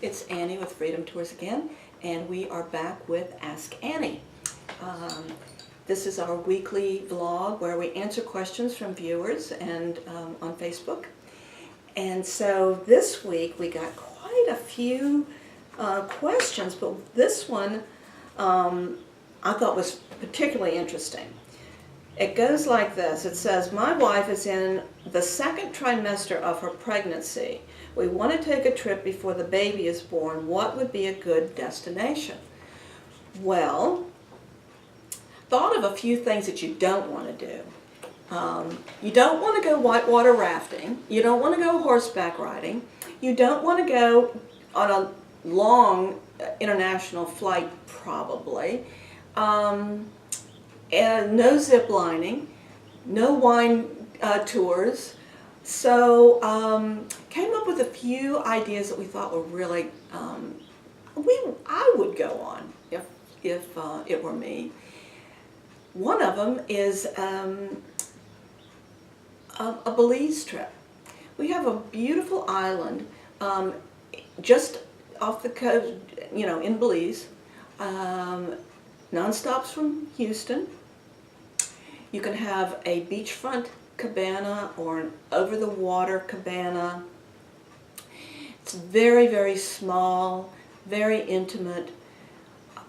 It's Annie with Freedom Tours again, and we are back with Ask Annie. This is our weekly vlog where we answer questions from viewers and on Facebook. And so this week we got quite a few questions, but this one I thought was particularly interesting. It goes like this. It says, my wife is in the second trimester of her pregnancy. We want to take a trip before the baby is born. What would be a good destination? Well, thought of a few things that you don't want to do. You don't want to go whitewater rafting. You don't want to go horseback riding. You don't want to go on a long international flight, probably. And no zip lining, no wine tours. So came up with a few ideas that we thought were really, I would go on if it were me. One of them is a Belize trip. We have a beautiful island just off the coast, in Belize. Non-stops from Houston. You can have a beachfront cabana or an over-the-water cabana. It's very, very small, very intimate.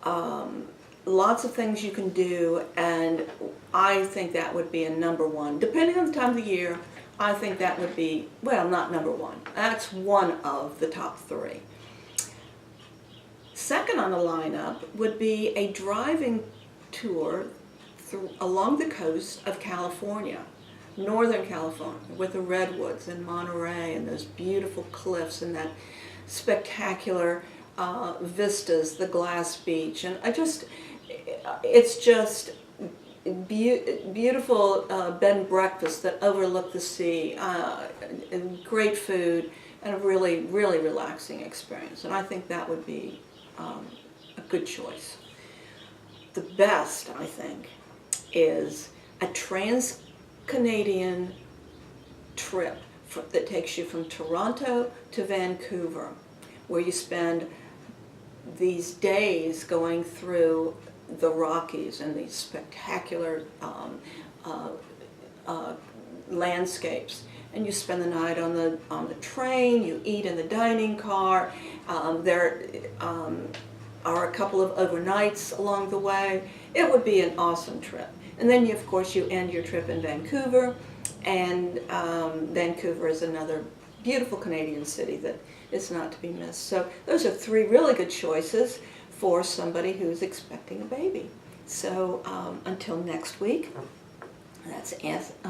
Lots of things you can do, and I think that would be a number one. Depending on the time of the year, I think that would be, well, not number one. That's one of the top three. Second on the lineup would be a driving tour along the coast of California, Northern California, with the redwoods and Monterey and those beautiful cliffs and that spectacular vistas, the glass beach, and it's just beautiful bed and breakfasts that overlook the sea, and great food, and a really, really relaxing experience. And I think that would be a good choice. The best, I think, is a trans-Canadian trip that takes you from Toronto to Vancouver, where you spend these days going through the Rockies and these spectacular landscapes. And you spend the night on the train, you eat in the dining car, there are a couple of overnights along the way. It would be an awesome trip. And then, of course, you end your trip in Vancouver, and Vancouver is another beautiful Canadian city that is not to be missed. So those are three really good choices for somebody who's expecting a baby. So until next week, that's Annie.